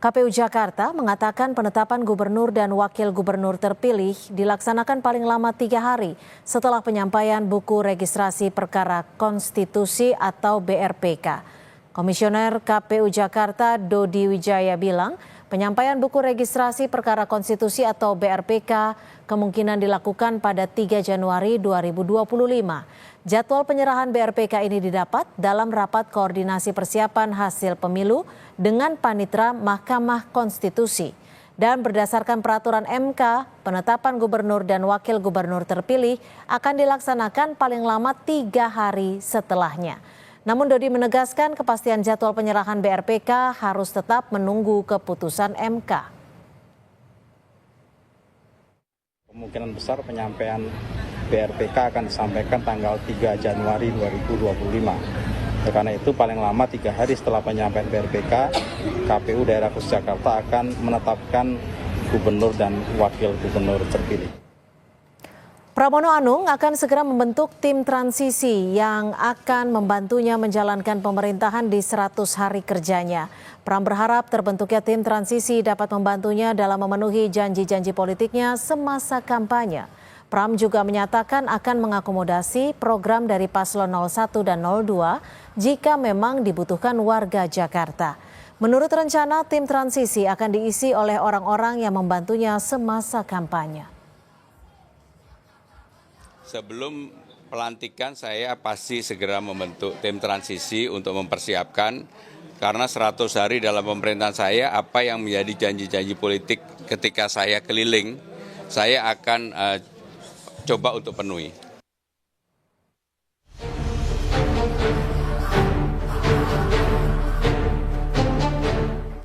KPU Jakarta mengatakan penetapan gubernur dan wakil gubernur terpilih dilaksanakan paling lama 3 hari setelah penyampaian buku registrasi perkara konstitusi atau BRPK. Komisioner KPU Jakarta Dodi Wijaya bilang penyampaian buku registrasi perkara konstitusi atau BRPK kemungkinan dilakukan pada 3 Januari 2025. Jadwal penyerahan BRPK ini didapat dalam rapat koordinasi persiapan hasil pemilu dengan Panitra Mahkamah Konstitusi. Dan berdasarkan peraturan MK, penetapan gubernur dan wakil gubernur terpilih akan dilaksanakan paling lama 3 hari setelahnya. Namun Dodi menegaskan kepastian jadwal penyerahan BRPK harus tetap menunggu keputusan MK. Kemungkinan besar penyampaian BRPK akan disampaikan tanggal 3 Januari 2025. Karena itu paling lama 3 hari setelah penyampaian BRPK, KPU Daerah Khusus Jakarta akan menetapkan gubernur dan wakil gubernur terpilih. Pramono Anung akan segera membentuk tim transisi yang akan membantunya menjalankan pemerintahan di 100 hari kerjanya. Pram berharap terbentuknya tim transisi dapat membantunya dalam memenuhi janji-janji politiknya semasa kampanye. Pram juga menyatakan akan mengakomodasi program dari paslon 01 dan 02 jika memang dibutuhkan warga Jakarta. Menurut rencana, tim transisi akan diisi oleh orang-orang yang membantunya semasa kampanye. Sebelum pelantikan saya pasti segera membentuk tim transisi untuk mempersiapkan karena 100 hari dalam pemerintahan saya apa yang menjadi janji-janji politik ketika saya keliling saya akan coba untuk penuhi.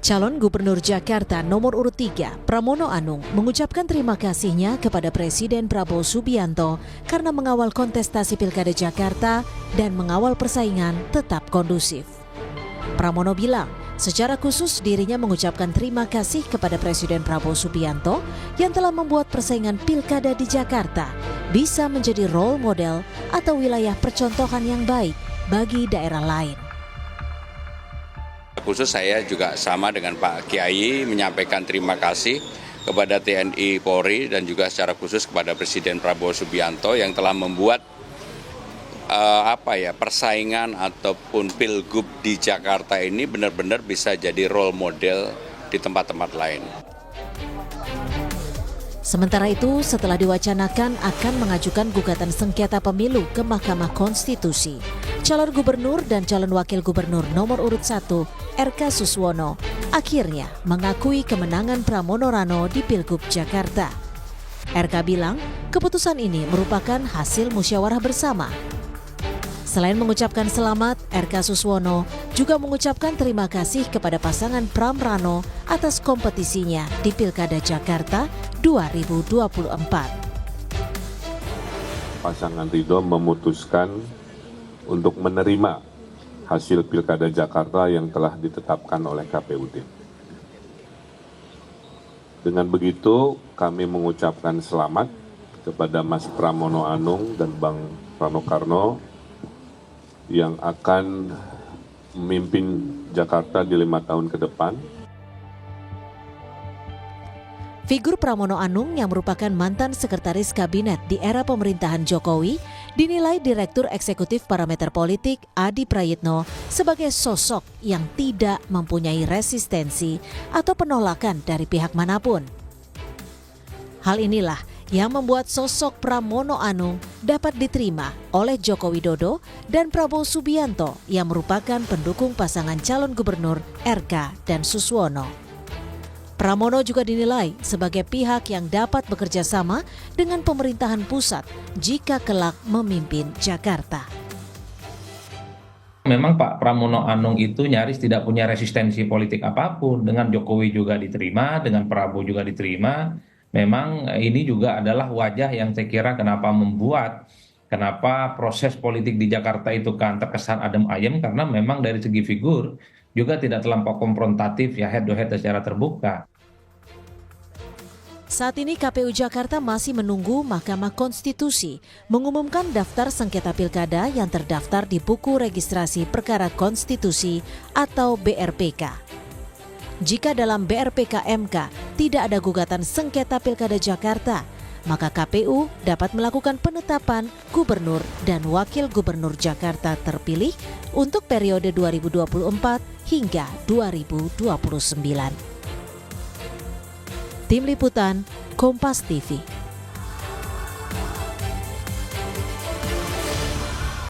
Calon Gubernur Jakarta nomor urut 3, Pramono Anung, mengucapkan terima kasihnya kepada Presiden Prabowo Subianto karena mengawal kontestasi Pilkada Jakarta dan mengawal persaingan tetap kondusif. Pramono bilang, secara khusus dirinya mengucapkan terima kasih kepada Presiden Prabowo Subianto yang telah membuat persaingan Pilkada di Jakarta bisa menjadi role model atau wilayah percontohan yang baik bagi daerah lain. Khusus saya juga sama dengan Pak Kiai menyampaikan terima kasih kepada TNI Polri dan juga secara khusus kepada Presiden Prabowo Subianto yang telah membuat persaingan ataupun pilgub di Jakarta ini benar-benar bisa jadi role model di tempat-tempat lain. Sementara itu, setelah diwacanakan akan mengajukan gugatan sengketa pemilu ke Mahkamah Konstitusi, calon gubernur dan calon wakil gubernur nomor urut 1, RK Suswono, akhirnya mengakui kemenangan Pramono Rano di Pilgub Jakarta. RK bilang, keputusan ini merupakan hasil musyawarah bersama. Selain mengucapkan selamat, RK Suswono juga mengucapkan terima kasih kepada pasangan Pram Rano atas kompetisinya di Pilkada Jakarta 2024. Pasangan Ridho memutuskan untuk menerima hasil Pilkada Jakarta yang telah ditetapkan oleh KPUD. Dengan begitu, kami mengucapkan selamat kepada Mas Pramono Anung dan Bang Rano Karno yang akan memimpin Jakarta di 5 tahun ke depan. Figur Pramono Anung yang merupakan mantan sekretaris kabinet di era pemerintahan Jokowi dinilai Direktur Eksekutif Parameter Politik Adi Prayitno sebagai sosok yang tidak mempunyai resistensi atau penolakan dari pihak manapun. Hal inilah yang membuat sosok Pramono Anung dapat diterima oleh Joko Widodo dan Prabowo Subianto yang merupakan pendukung pasangan calon gubernur RK dan Suswono. Pramono juga dinilai sebagai pihak yang dapat bekerja sama dengan pemerintahan pusat jika kelak memimpin Jakarta. Memang Pak Pramono Anung itu nyaris tidak punya resistensi politik apapun. Dengan Jokowi juga diterima, dengan Prabowo juga diterima. Memang ini juga adalah wajah yang saya kira kenapa proses politik di Jakarta itu kan terkesan adem ayem karena memang dari segi figur juga tidak terlampau konfrontatif ya head to head secara terbuka. Saat ini KPU Jakarta masih menunggu Mahkamah Konstitusi mengumumkan daftar sengketa pilkada yang terdaftar di buku registrasi perkara konstitusi atau BRPK. jika dalam BRPK MK tidak ada gugatan sengketa Pilkada Jakarta, maka KPU dapat melakukan penetapan gubernur dan wakil gubernur Jakarta terpilih untuk periode 2024 hingga 2029. Tim Liputan, Kompas TV.